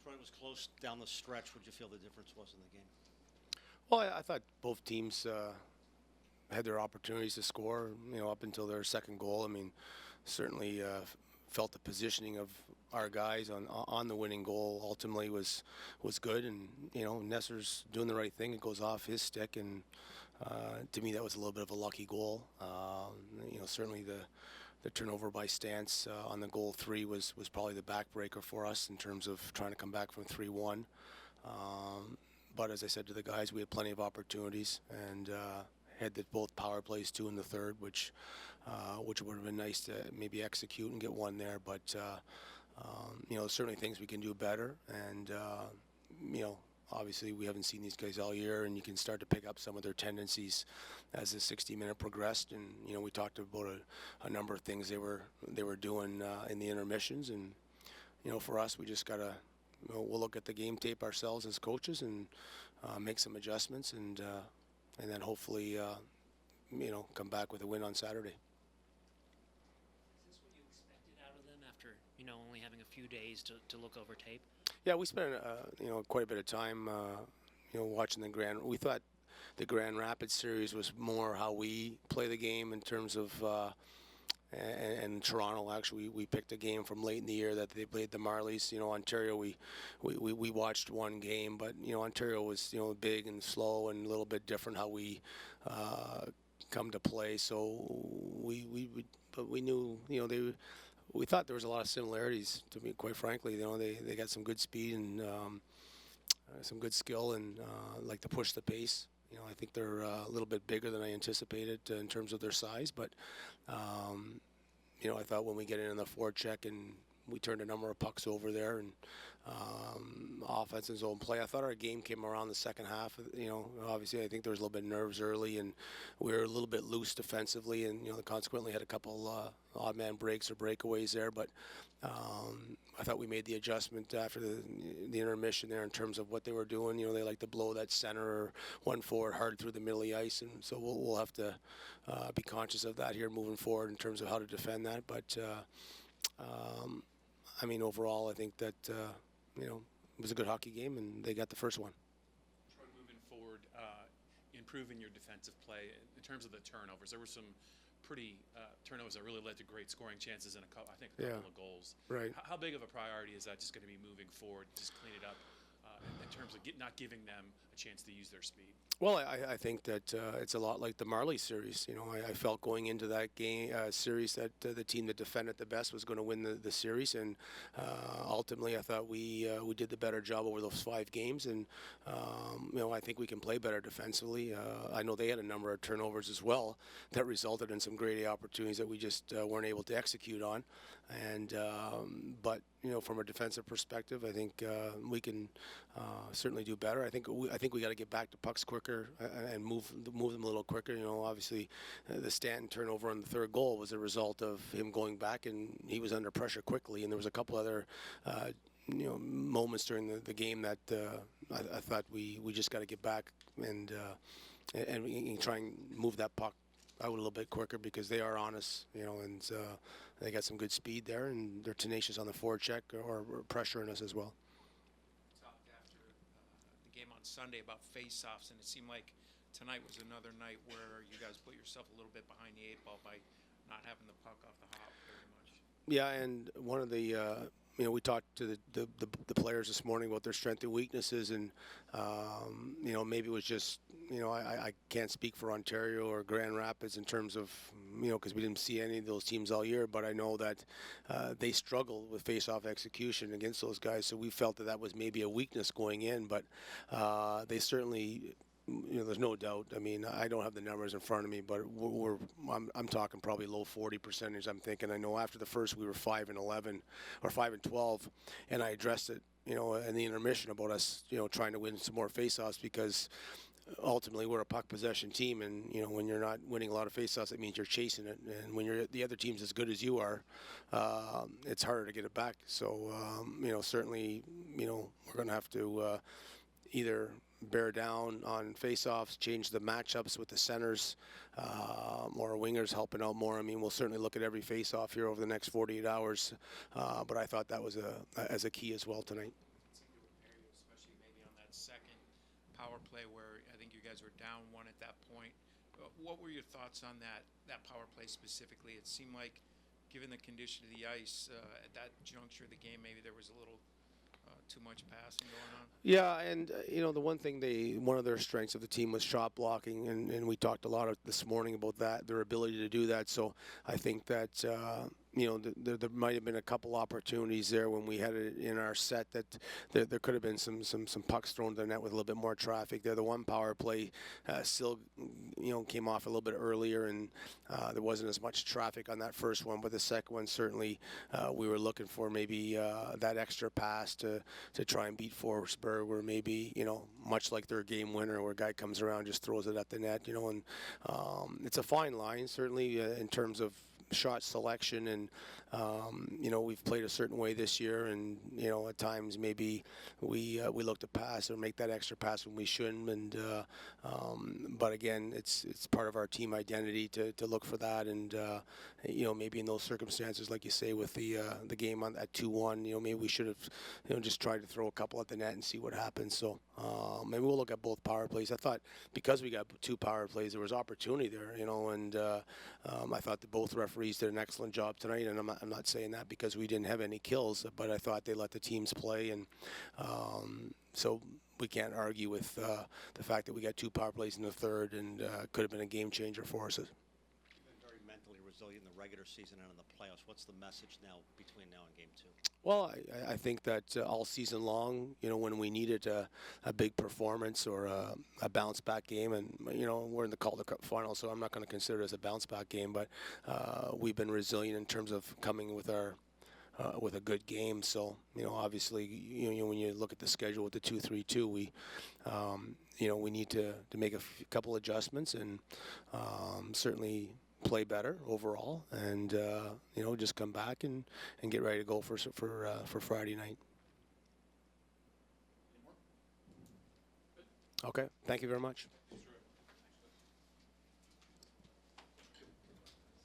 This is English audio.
Detroit was close down the stretch. What did you feel the difference was in the game? Well, I thought both teams had their opportunities to score, up until their second goal. I mean, certainly felt the positioning of our guys on the winning goal ultimately was good, and Nesser's doing the right thing. It goes off his stick, and to me that was a little bit of a lucky goal. Certainly the turnover by Stance on the goal three was probably the backbreaker for us in terms of trying to come back from 3-1. But as I said to the guys, we had plenty of opportunities, and had both power plays too in the third, which would have been nice to maybe execute and get one there. But certainly things we can do better, and obviously we haven't seen these guys all year, and you can start to pick up some of their tendencies as the 60-minute progressed. And we talked about a number of things they were doing in the intermissions, and for us, we just gotta. We'll look at the game tape ourselves as coaches and make some adjustments, and then hopefully, come back with a win on Saturday. Is this what you expected out of them after, only having a few days to look over tape? Yeah, we spent quite a bit of time, watching the Grand. We thought the Grand Rapids series was more how we play the game in terms of. And Toronto, actually, we picked a game from late in the year that they played the Marlies. Ontario, we watched one game, but Ontario was big and slow and a little bit different how we come to play. So but we knew we thought there was a lot of similarities. To me, quite frankly, they got some good speed and some good skill and like to push the pace. I think they're a little bit bigger than I anticipated in terms of their size, but I thought when we get in the forecheck and we turned a number of pucks over there and offense and zone play, I thought our game came around the second half. Obviously I think there was a little bit of nerves early, and we were a little bit loose defensively, and consequently had a couple odd man breaks or breakaways there. But I thought we made the adjustment after the intermission there in terms of what they were doing. They like to blow that center or one forward hard through the middle of the ice, and so we'll have to be conscious of that here moving forward in terms of how to defend that. But overall, I think that it was a good hockey game, and they got the first one. Troy, moving forward, improving your defensive play in terms of the turnovers. There were some pretty turnovers that really led to great scoring chances and a couple of goals. Right. How big of a priority is that just going to be moving forward? Just clean it up in terms of not giving them a chance to use their speed. Well, I think that it's a lot like the Marley series. I felt going into that game series that the team that defended the best was going to win the series, and ultimately I thought we did the better job over those 5 games, and I think we can play better defensively. I know they had a number of turnovers as well that resulted in some great opportunities that we just weren't able to execute on, and but from a defensive perspective, I think we can certainly do better. I think we got to get back to pucks quicker and move them a little quicker. Obviously, the Stanton turnover on the third goal was a result of him going back, and he was under pressure quickly. And there was a couple other moments during the game that I thought we just got to get back and try and move that puck out a little bit quicker, because they are on us, and they got some good speed there, and they're tenacious on the forecheck or pressuring us as well. Talked after the game on Sunday about face-offs, and it seemed like tonight was another night where you guys put yourself a little bit behind the 8 ball by not having the puck off the hop very much. Yeah, and one of the we talked to the players this morning about their strengths and weaknesses, and maybe it was just I can't speak for Ontario or Grand Rapids in terms of because we didn't see any of those teams all year, but I know that they struggled with face-off execution against those guys, so we felt that was maybe a weakness going in, but they certainly. There's no doubt. I mean, I don't have the numbers in front of me, but I'm talking probably low 40%. I'm thinking. I know after the first we were 5-11 or 5-12, and I addressed it, in the intermission about us, trying to win some more faceoffs, because ultimately we're a puck possession team, and when you're not winning a lot of faceoffs, it means you're chasing it, and when the other team's as good as you are, it's harder to get it back. So certainly, we're going to have to either bear down on face-offs, change the matchups with the centers, or wingers helping out more. I mean, we'll certainly look at every face-off here over the next 48 hours, but I thought that was as a key as well tonight. power play where I think you guys were down one at that point. What were your thoughts on that power play specifically? It seemed like, given the condition of the ice at that juncture of the game, maybe there was a little too much passing going on. Yeah, and the one of their strengths of the team was shot blocking, and we talked a lot this morning about that, their ability to do that. So I think that there might have been a couple opportunities there when we had it in our set that there could have been some pucks thrown to the net with a little bit more traffic there. The one power play still came off a little bit earlier, and there wasn't as much traffic on that first one, but the second one certainly we were looking for maybe that extra pass to try and beat Forsberg, where maybe much like their game winner, where a guy comes around just throws it at the net, and it's a fine line certainly in terms of shot selection, and we've played a certain way this year, and at times maybe we look to pass or make that extra pass when we shouldn't, and but again, it's part of our team identity to look for that, and maybe in those circumstances, like you say, with the game at 2-1, maybe we should have just tried to throw a couple at the net and see what happens. So maybe we'll look at both power plays. I thought because we got 2 power plays, there was opportunity there, and I thought that both referees did an excellent job tonight, and I'm not saying that because we didn't have any kills, but I thought they let the teams play, and so we can't argue with the fact that we got 2 power plays in the third, and could have been a game changer for us. You've been very mentally resilient in the regular season and in the playoffs. What's the message now between now and game 2? Well, I think that all season long, when we needed a big performance or a bounce back game, and we're in the Calder Cup final, so I'm not going to consider it as a bounce back game, but we've been resilient in terms of coming with with a good game. So obviously, when you look at the schedule with the 2-3-2, we we need to make a couple adjustments, and certainly play better overall, and just come back and get ready to go for Friday night. Okay, thank you very much.